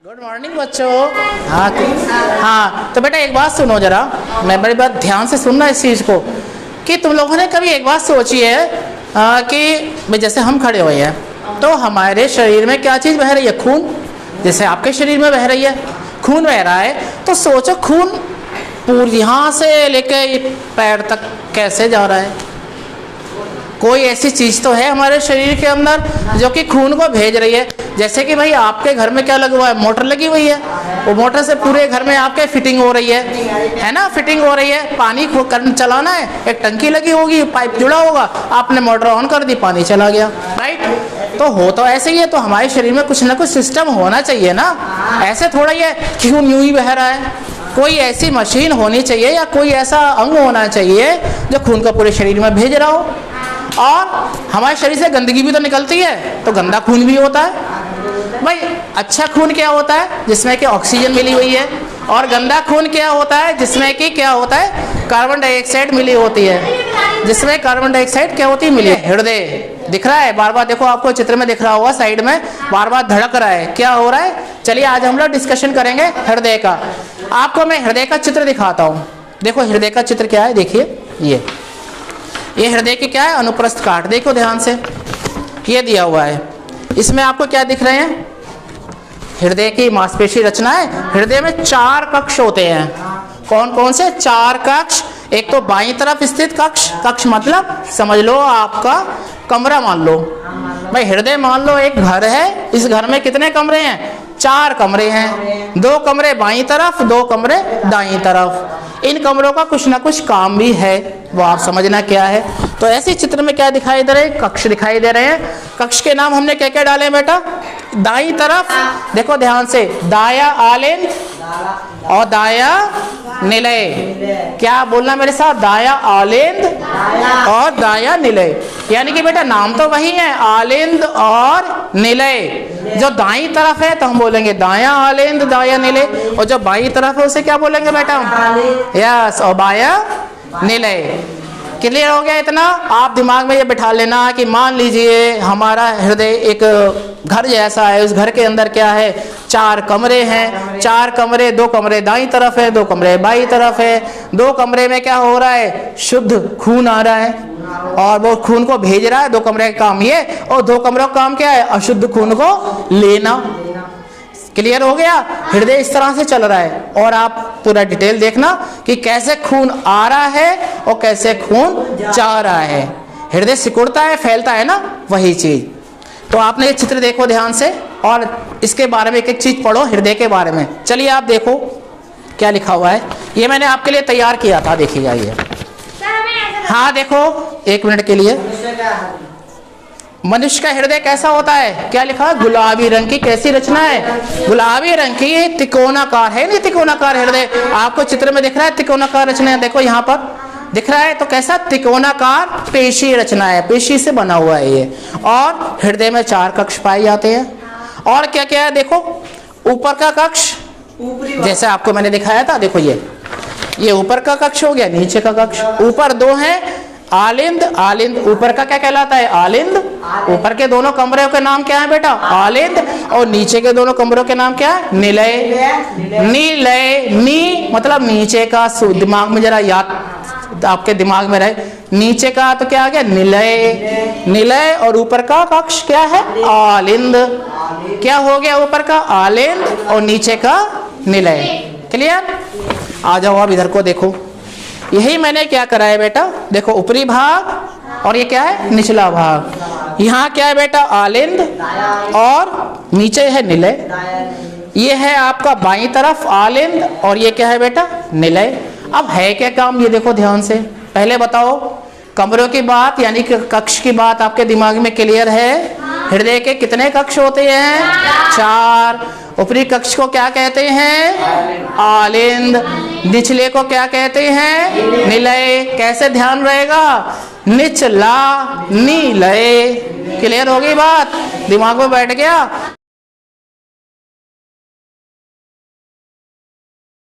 Good morning बच्चों। हाँ तो बेटा एक बात सुनो जरा, मैं बड़ी बात ध्यान से सुनना इस चीज़ को कि तुम लोगों ने कभी एक बात सोची है कि जैसे हम खड़े हुए हैं तो हमारे शरीर में क्या चीज़ बह रही है? खून। जैसे आपके शरीर में बह रही है, खून बह रहा है, तो सोचो खून पूरी यहाँ से लेके पैर तक कैसे जा रहा है? कोई ऐसी चीज़ तो है हमारे शरीर के अंदर जो कि खून को भेज रही है। जैसे कि भाई आपके घर में क्या लगा हुआ है? मोटर लगी हुई है, वो मोटर से पूरे घर में आपके फिटिंग हो रही है ना? फिटिंग हो रही है, पानी करंट चलाना है, एक टंकी लगी होगी, पाइप जुड़ा होगा, आपने मोटर ऑन कर दी, पानी चला गया, राइट? तो हो तो ऐसे ही है, तो हमारे शरीर में कुछ ना कुछ सिस्टम होना चाहिए ना। ऐसे थोड़ा ही है खून यूं ही बह रहा है, कोई ऐसी मशीन होनी चाहिए या कोई ऐसा अंग होना चाहिए जो खून को पूरे शरीर में भेज रहा हो। और हमारे शरीर से गंदगी भी तो निकलती है, तो गंदा खून भी होता है। भाई अच्छा खून क्या होता है? जिसमें कि ऑक्सीजन मिली हुई है। और गंदा खून क्या होता है? जिसमें कि क्या होता है? कार्बन डाइऑक्साइड मिली होती है। जिसमें कार्बन डाइऑक्साइड क्या होती है? मिली है। हृदय दिख रहा है बार बार, देखो आपको चित्र में दिख रहा होगा, साइड में बार बार धड़क रहा है। क्या हो रहा है? चलिए आज हम लोग डिस्कशन करेंगे हृदय का। आपको मैं हृदय का चित्र दिखाता हूँ। देखो हृदय का चित्र क्या है, देखिए ये हृदय की क्या है? अनुप्रस्थ काट। देखो ध्यान से, ये दिया हुआ है, इसमें आपको क्या दिख रहे हैं? हृदय की मांसपेशी रचना है। हृदय में 4 कक्ष होते हैं। कौन कौन से? 4 कक्ष। एक तो बाईं तरफ स्थित कक्ष, कक्ष मतलब समझ लो आपका कमरा मान लो। भाई हृदय मान लो एक घर है, इस घर में कितने कमरे हैं? 4 कमरे हैं। 2 कमरे बाईं तरफ, 2 कमरे दाईं तरफ। इन कमरों का कुछ ना कुछ काम भी है, वो आप समझना क्या है। तो ऐसे चित्र में क्या दिखाई दे रहे हैं? कक्ष दिखाई दे रहे हैं। कक्ष के नाम हमने क्या क्या डाले हैं बेटा? दाईं तरफ देखो ध्यान से, दाया आलेंद और दाया निलय। क्या बोलना मेरे साथ? दाया आलेंद और दाया निलय। यानी कि बेटा नाम तो वही है, आलेंद और निलय। जो दाईं तरफ है तो हम बोलेंगे दाया आलेंद दाया निलय, और जो बाईं तरफ है उसे क्या बोलेंगे बेटा? यस, और बाया निलय। क्लियर हो गया इतना? आप दिमाग में ये बिठा लेना कि मान लीजिए हमारा हृदय एक घर जैसा है, उस घर के अंदर क्या है? 4 कमरे हैं। 4 कमरे, 2 कमरे दाईं तरफ है, 2 कमरे बाईं तरफ है। 2 कमरे में क्या हो रहा है? शुद्ध खून आ रहा है और वो खून को भेज रहा है। 2 कमरे का काम ये, और 2 कमरों का काम क्या है? अशुद्ध खून को लेना। क्लियर हो गया? हृदय इस तरह से चल रहा है, और आप पूरा डिटेल देखना कि कैसे खून आ रहा है और कैसे खून जा रहा है। हृदय सिकुड़ता है, फैलता है ना, वही चीज। तो आपने ये चित्र देखो ध्यान से, और इसके बारे में एक एक चीज पढ़ो हृदय के बारे में। चलिए आप देखो क्या लिखा हुआ है, ये मैंने आपके लिए तैयार किया था, देखिए जाइए। हाँ देखो, 1 मिनट के लिए। मनुष्य का हृदय कैसा होता है? क्या लिखा है? गुलाबी रंग की। कैसी रचना है? गुलाबी रंग की, त्रिकोणाकार है। नहीं त्रिकोणाकार हृदय आपको चित्र में दिख रहा है, त्रिकोणाकार रचना है। देखो यहाँ पर दिख रहा है, तो कैसा? त्रिकोणाकार पेशी रचना है, पेशी से बना हुआ है ये। और हृदय में 4 कक्ष पाए जाते हैं। और क्या क्या है देखो, ऊपर का कक्ष जैसे आपको मैंने दिखाया था, देखो ये ऊपर का कक्ष हो गया, नीचे का कक्ष। ऊपर 2 है, आलिंद। आलिंद ऊपर का क्या कहलाता है? आलिंद। ऊपर के दोनों कमरों के नाम क्या है बेटा? आलिंद। और नीचे के दोनों कमरों के नाम क्या है? निलय। निलय, नी मतलब नीचे का। दिमाग में जरा याद आपके दिमाग में रहे, नीचे का तो क्या आ गया? निलय। निलय। और ऊपर का कक्ष क्या है? आलिंद। क्या हो गया? ऊपर का आलिंद और नीचे का निलय। क्लियर? आ जाओ अब इधर को देखो, यही मैंने क्या करा है बेटा? देखो ऊपरी भाग और ये क्या है? निचला भाग। यहाँ क्या है बेटा? आलिंद और नीचे है निलय। ये है आपका बाईं तरफ आलिंद और ये क्या है बेटा? निलय। अब है क्या काम, ये देखो ध्यान से। पहले बताओ, कमरों की बात यानी कि कक्ष की बात आपके दिमाग में क्लियर है? हृदय के कितने कक्ष होते हैं? 4। ऊपरी कक्ष को क्या कहते हैं? आलिंद। निचले को क्या कहते हैं? निलय। कैसे ध्यान रहेगा? निचला निलय। क्लियर हो गई बात? दिमाग में बैठ गया?